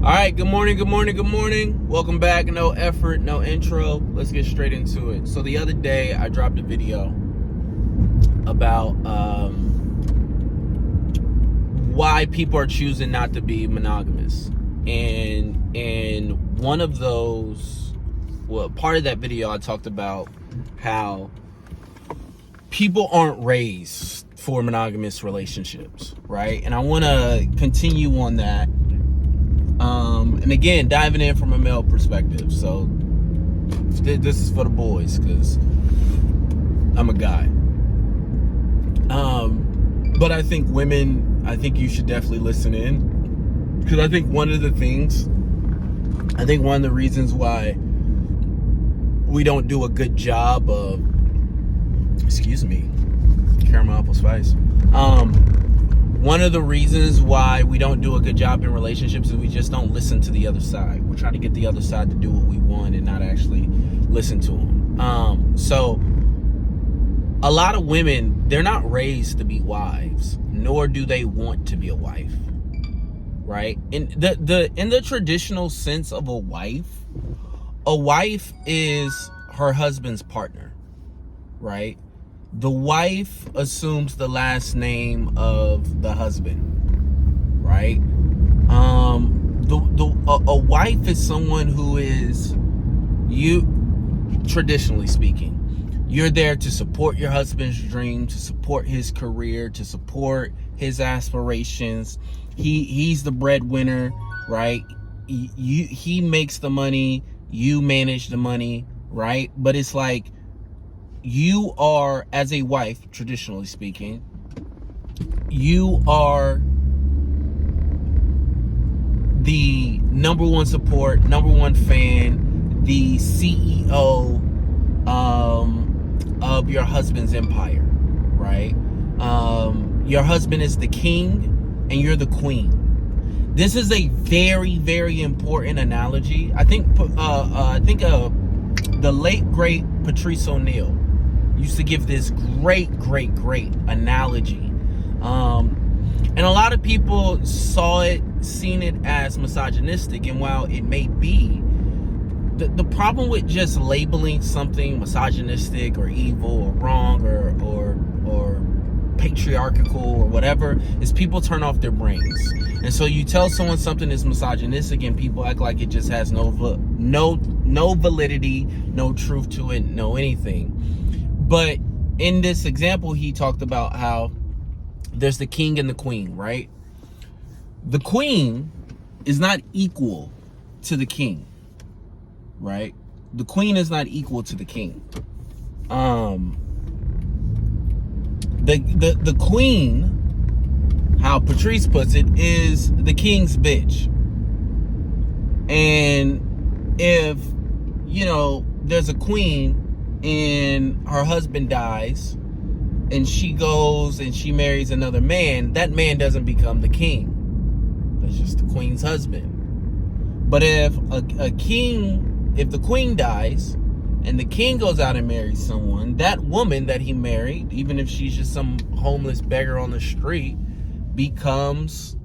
All right, good morning. Welcome back. No effort, no intro. Let's get straight into it. So the other day, I dropped a video about why people are choosing not to be monogamous. And one of those, part of that video, I talked about how people aren't raised for monogamous relationships, right? And I want to continue on that. And again, diving in from a male perspective. So this is for the boys, because I'm a guy. But I think women, I think you should definitely listen in, because I think one of the reasons why we don't do a good job of, caramel apple spice. One of the reasons why we don't do a good job in relationships is we just don't listen to the other side. We're trying to get the other side to do what we want and not actually listen to them. So a lot of women, they're not raised to be wives, nor do they want to be a wife, right? In the traditional sense of a wife is her husband's partner, right? The wife assumes the last name of the husband, right? A wife is someone who is, traditionally speaking, you're there to support your husband's dream, to support his career, to support his aspirations. He's the breadwinner, right? He makes the money, you manage the money, right? But it's like, you are, as a wife, traditionally speaking, you are the number one support, number one fan, the CEO of your husband's empire, right? Your husband is the king and you're the queen. This is a very, very important analogy. I think the late great Patrice O'Neill used to give this great analogy. And a lot of people seen it as misogynistic. And while it may be, the problem with just labeling something misogynistic or evil or wrong or patriarchal or whatever is people turn off their brains. And so you tell someone something is misogynistic and people act like it just has no validity, no truth to it, no anything. But in this example, he talked about how there's the king and the queen, right? The queen is not equal to the king, right? The queen is not equal to the king. The queen, how Patrice puts it, is the king's bitch. And if, there's a queen and her husband dies and she goes and she marries another man, that man doesn't become the king. That's just the queen's husband. But if if the queen dies and the king goes out and marries someone, that woman that he married, even if she's just some homeless beggar on the street, becomes,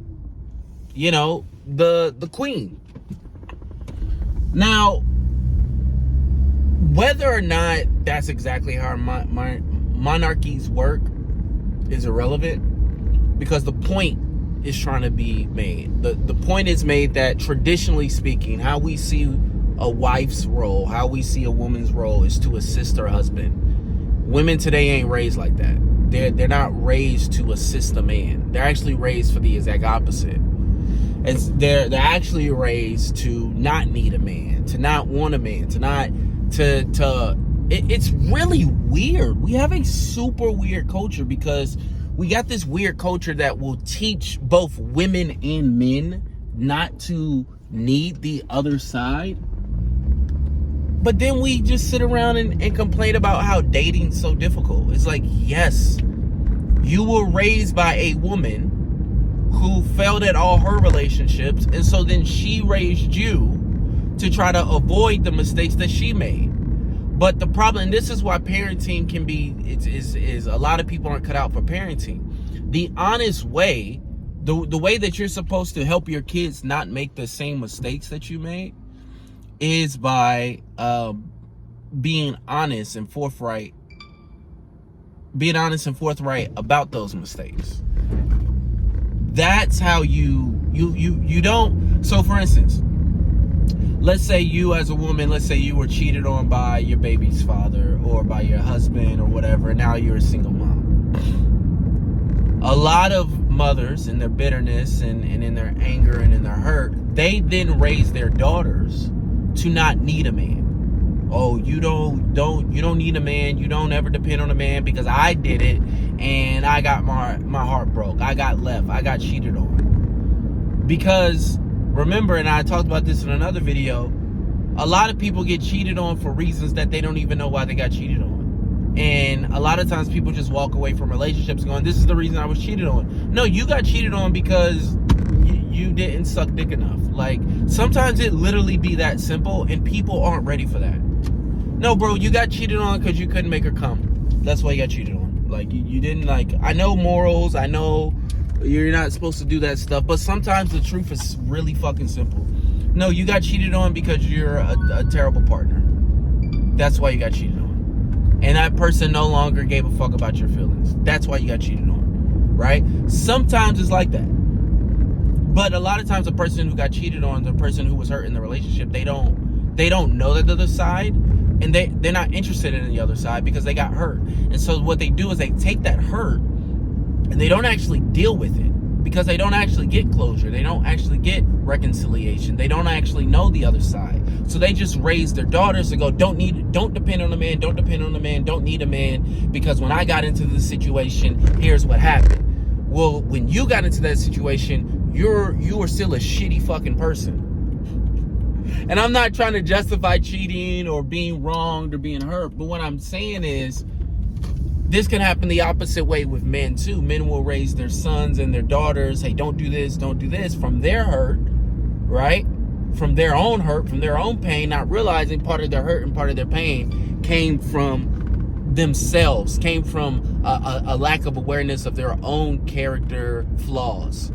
the queen. Now, whether or not that's exactly how monarchies work is irrelevant, because the point is trying to be made. The point is made that, traditionally speaking, how we see a wife's role, how we see a woman's role, is to assist her husband. Women today ain't raised like that. They're not raised to assist a man. They're actually raised for the exact opposite. They're actually raised to not need a man, to not want a man, to not it's really weird. We have a super weird culture, because we got this weird culture that will teach both women and men not to need the other side. But then we just sit around and complain about how dating's so difficult. It's like, yes, you were raised by a woman who failed at all her relationships, and so then she raised you to try to avoid the mistakes that she made. But the problem, and this is why parenting can be, is a lot of people aren't cut out for parenting. The honest way the way that you're supposed to help your kids not make the same mistakes that you made is by being honest and forthright about those mistakes. That's how you don't. So for instance, let's say you as a woman, let's say you were cheated on by your baby's father or by your husband or whatever, and now you're a single mom. A lot of mothers in their bitterness and in their anger and in their hurt, they then raise their daughters to not need a man. Oh, you don't need a man. You don't ever depend on a man because I did it and I got my heart broke. I got left. I got cheated on. Because remember, and I talked about this in another video, a lot of people get cheated on for reasons that they don't even know why they got cheated on. And a lot of times people just walk away from relationships going, this is the reason I was cheated on. No, you got cheated on because you didn't suck dick enough. Like, sometimes it literally be that simple, and people aren't ready for that. No, bro, you got cheated on because you couldn't make her come. That's why you got cheated on. Like, you didn't, like, I know morals, I know you're not supposed to do that stuff, but sometimes the truth is really fucking simple. No, you got cheated on because you're a terrible partner. That's why you got cheated on. And that person no longer gave a fuck about your feelings. That's why you got cheated on, right? Sometimes it's like that. But a lot of times the person who got cheated on, the person who was hurt in the relationship, they don't know the other side, and they're not interested in the other side because they got hurt. And so what they do is they take that hurt and they don't actually deal with it because they don't actually get closure. They don't actually get reconciliation. They don't actually know the other side. So they just raise their daughters to go, don't depend on a man, don't depend on a man, don't need a man, because when I got into this situation, here's what happened. Well, when you got into that situation, you were still a shitty fucking person. And I'm not trying to justify cheating or being wronged or being hurt, but what I'm saying is this can happen the opposite way with men too. Men will raise their sons and their daughters, hey, don't do this from their hurt, right? From their own hurt, from their own pain, not realizing part of their hurt and part of their pain came from themselves, came from a lack of awareness of their own character flaws.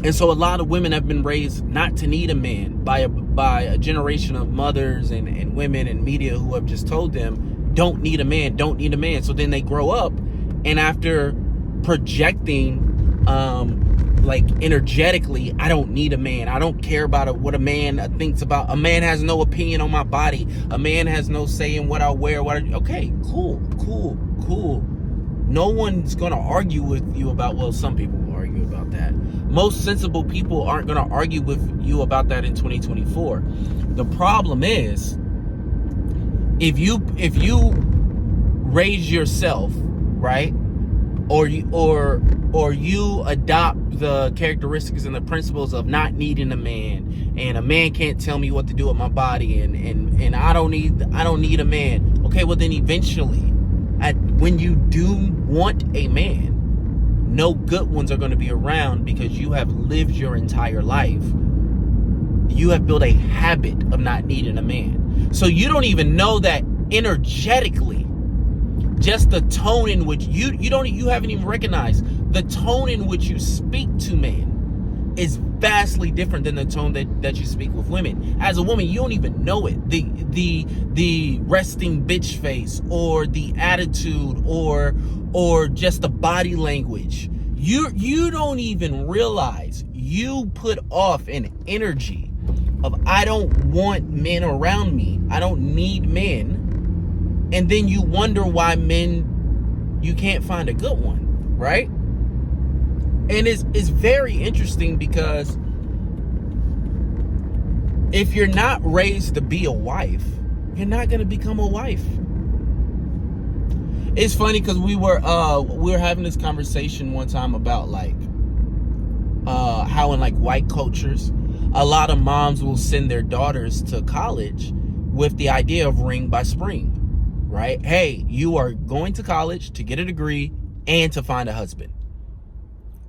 And so a lot of women have been raised not to need a man by a generation of mothers and women and media who have just told them, don't need a man, don't need a man. So then they grow up, and after projecting like energetically, I don't need a man, I don't care about what a man thinks about, a man has no opinion on my body, a man has no say in what I wear, okay, cool. No one's gonna argue with you about, well, some people will argue about that. Most sensible people aren't gonna argue with you about that in 2024. The problem is, if you raise yourself, right, or you adopt the characteristics and the principles of not needing a man, and a man can't tell me what to do with my body, and I don't need a man. Okay, well then eventually, when you do want a man, no good ones are going to be around because you have lived your entire life. You have built a habit of not needing a man. So you don't even know that energetically, just the tone in which you haven't even recognized the tone in which you speak to men is vastly different than the tone that you speak with women. As a woman, you don't even know it. The resting bitch face, or the attitude, or just the body language. You don't even realize you put off an energy of, I don't want men around me, I don't need men, and then you wonder why you can't find a good one, right? And it's very interesting because if you're not raised to be a wife, you're not going to become a wife. It's funny because we were having this conversation one time about like how in like white cultures, a lot of moms will send their daughters to college with the idea of ring by spring, right? Hey, you are going to college to get a degree and to find a husband,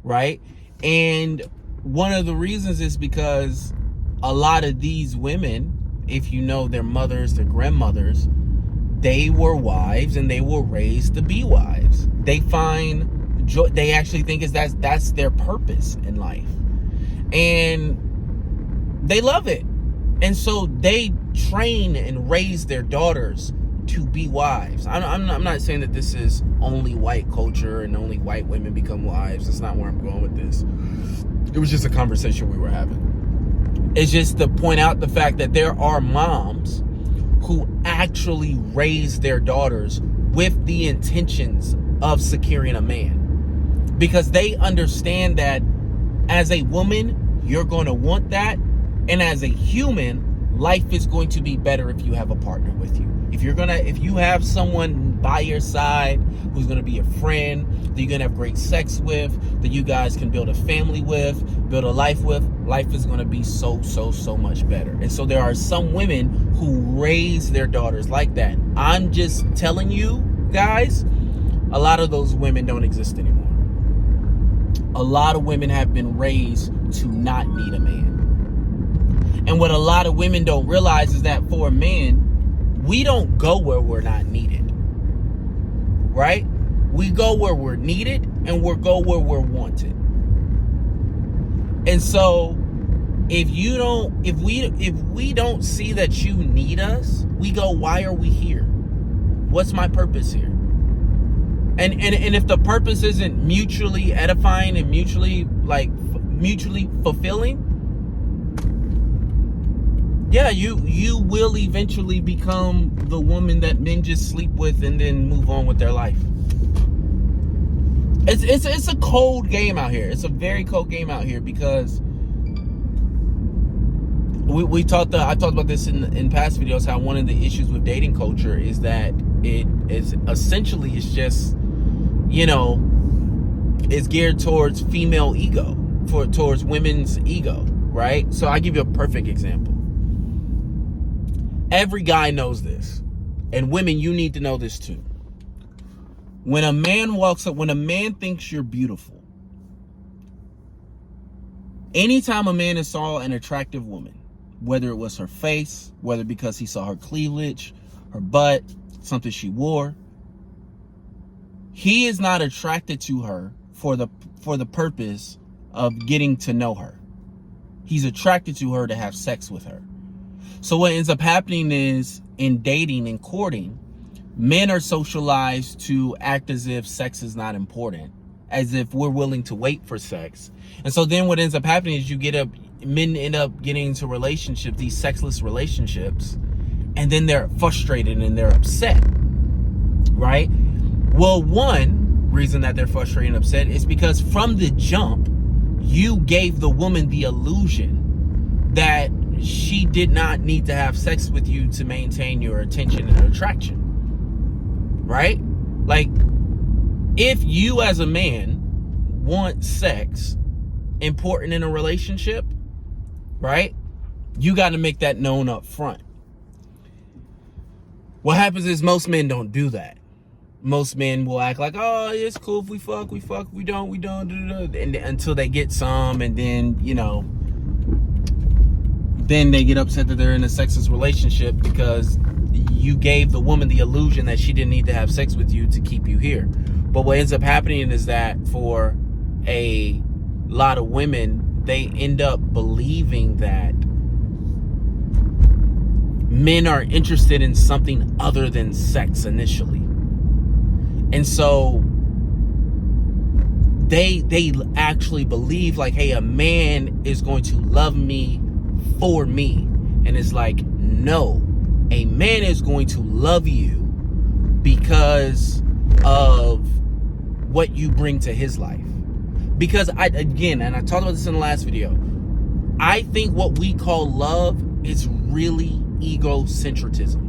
right? And one of the reasons is because a lot of these women, if you know their mothers, their grandmothers, they were wives and they were raised to be wives. They find enjoy, they actually think that's their purpose in life, and they love it. And so they train and raise their daughters to be wives. I'm not saying that this is only white culture and only white women become wives. That's not where I'm going with this. It was just a conversation we were having. It's just to point out the fact that there are moms who actually raise their daughters with the intentions of securing a man, because they understand that as a woman, you're going to want that. And as a human, life is going to be better if you have a partner with you. If you have someone by your side who's going to be a friend, that you're going to have great sex with, that you guys can build a family with, build a life with, life is going to be so much better. And so there are some women who raise their daughters like that. I'm just telling you guys, a lot of those women don't exist anymore. A lot of women have been raised to not need a man. And what a lot of women don't realize is that for a man, we don't go where we're not needed, right? We go where we're needed, and we go where we're wanted. And so if we don't see that you need us, we go, why are we here? What's my purpose here? And if the purpose isn't mutually edifying and mutually fulfilling, yeah, you will eventually become the woman that men just sleep with and then move on with their life. It's a cold game out here. It's a very cold game out here, because I talked about this in past videos, how one of the issues with dating culture is that it is essentially, it's just, it's geared towards female ego, towards women's ego, right? So I give you a perfect example. Every guy knows this, and women, you need to know this too. When a man walks up, when a man thinks you're beautiful, anytime a man saw an attractive woman, whether it was her face, whether because he saw her cleavage, her butt, something she wore, he is not attracted to her for the purpose of getting to know her. He's attracted to her to have sex with her. So what ends up happening is, in dating and courting, men are socialized to act as if sex is not important, as if we're willing to wait for sex. And so then what ends up happening is men end up getting into relationships, these sexless relationships, and then they're frustrated and they're upset, right? Well, one reason that they're frustrated and upset is because from the jump, you gave the woman the illusion that she did not need to have sex with you to maintain your attention and attraction, right? Like, if you as a man want sex important in a relationship, right, you got to make that known up front. What happens is most men don't do that. Most men will act like, oh, it's cool if we fuck, we don't, and until they get some, and then, then they get upset that they're in a sexless relationship because you gave the woman the illusion that she didn't need to have sex with you to keep you here. But what ends up happening is that for a lot of women, they end up believing that men are interested in something other than sex initially. And so they actually believe like, hey, a man is going to love me for me. And it's like, no, a man is going to love you because of what you bring to his life. Because I talked about this in the last video, I think what we call love is really egocentrism.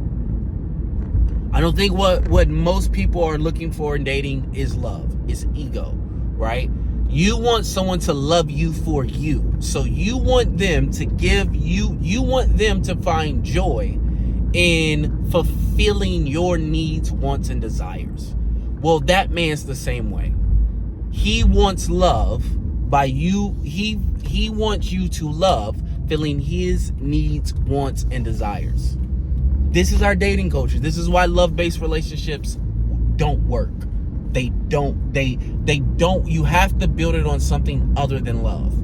I don't think what most people are looking for in dating is love. It's ego, right? You want someone to love you for you. So you want them to give you want them to find joy in fulfilling your needs, wants, and desires. Well, that man's the same way. He wants love by you. He wants you to love, filling his needs, wants, and desires. This is our dating culture. This is why love-based relationships don't work. they don't, you have to build it on something other than love.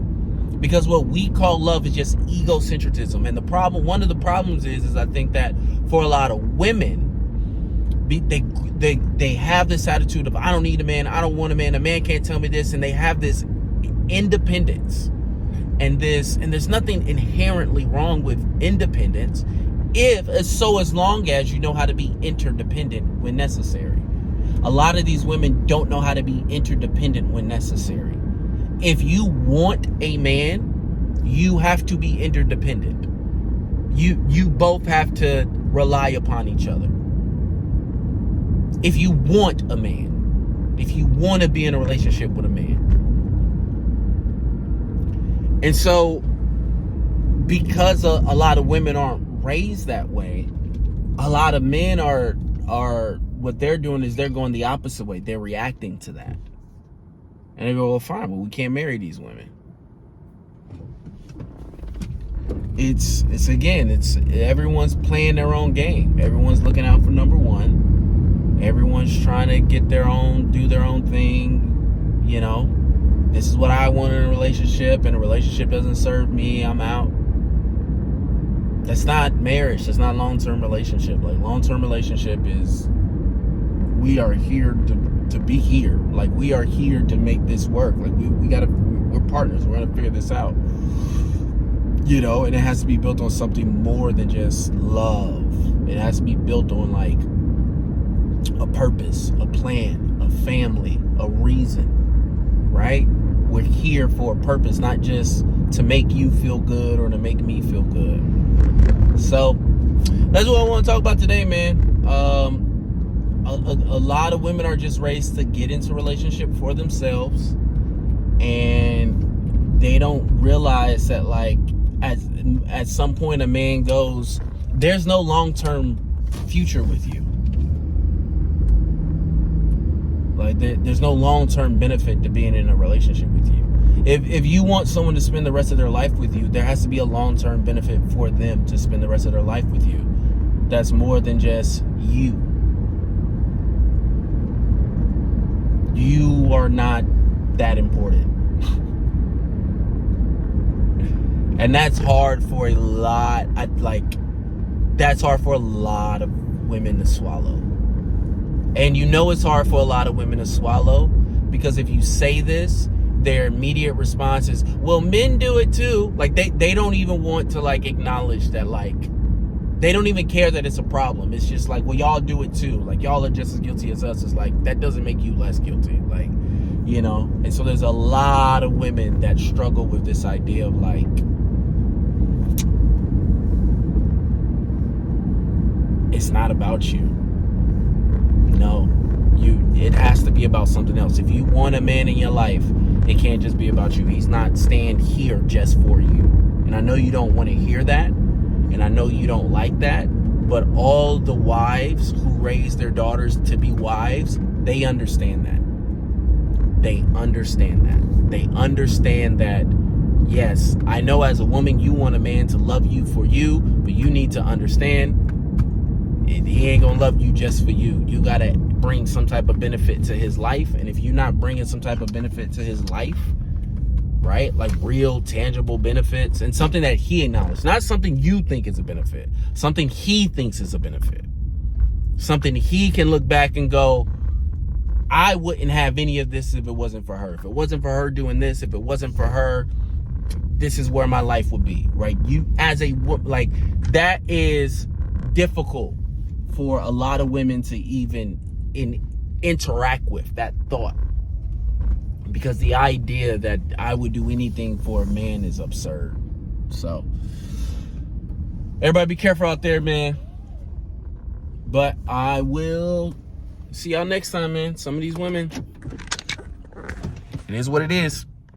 Because what we call love is just egocentrism. And one of the problems is I think that for a lot of women, they have this attitude of, I don't need a man, I don't want a man can't tell me this, and they have this independence. And there's nothing inherently wrong with independence as long as you know how to be interdependent when necessary. A lot of these women don't know how to be interdependent when necessary. If you want a man, you have to be interdependent. You both have to rely upon each other. If you want a man, if you want to be in a relationship with a man. And so, because a lot of women aren't raised that way, a lot of men are what they're doing is they're going the opposite way. They're reacting to that. And they go, well, fine, but we can't marry these women. It's everyone's playing their own game. Everyone's looking out for number one. Everyone's trying to do their own thing. You know, this is what I want in a relationship, and a relationship doesn't serve me, I'm out. That's not marriage. That's not long-term relationship. Like, long-term relationship is, we are here to be here. Like, we are here to make this work. Like, we're partners. We're gonna figure this out. You know, and it has to be built on something more than just love. It has to be built on like a purpose, a plan, a family, a reason, right? We're here for a purpose, not just to make you feel good or to make me feel good. So that's what I want to talk about today, man. A lot of women are just raised to get into a relationship for themselves, and they don't realize that, like, at some point a man goes, there's no long-term future with you. Like, there's no long-term benefit to being in a relationship with you. If you want someone to spend the rest of their life with you, there has to be a long-term benefit for them to spend the rest of their life with you. That's more than just you. You are not that important. And that's hard for a lot. That's hard for a lot of women to swallow. And you know it's hard for a lot of women to swallow because if you say this, their immediate response is, well, men do it too. Like, they don't even want to, like, acknowledge that, like, they don't even care that it's a problem. It's just like, well, y'all do it too. Like, y'all are just as guilty as us. It's like, that doesn't make you less guilty. Like, you know? And so there's a lot of women that struggle with this idea of, like, it's not about you. No, it has to be about something else. If you want a man in your life, it can't just be about you. He's not staying here just for you. And I know you don't want to hear that, and I know you don't like that, but all the wives who raise their daughters to be wives, they understand that. They understand that. They understand that, yes, I know as a woman you want a man to love you for you, but you need to understand he ain't gonna love you just for you. You gotta bring some type of benefit to his life. And if you're not bringing some type of benefit to his life, right? Like real tangible benefits, and something that he acknowledges, not something you think is a benefit, something he thinks is a benefit, something he can look back and go, I wouldn't have any of this if it wasn't for her. If it wasn't for her doing this, if it wasn't for her, this is where my life would be, right? You as a woman, like, that is difficult for a lot of women to even interact with that thought, because the idea that I would do anything for a man is absurd. So everybody be careful out there, man. But I will see y'all next time, man. Some of these women, it is what it is.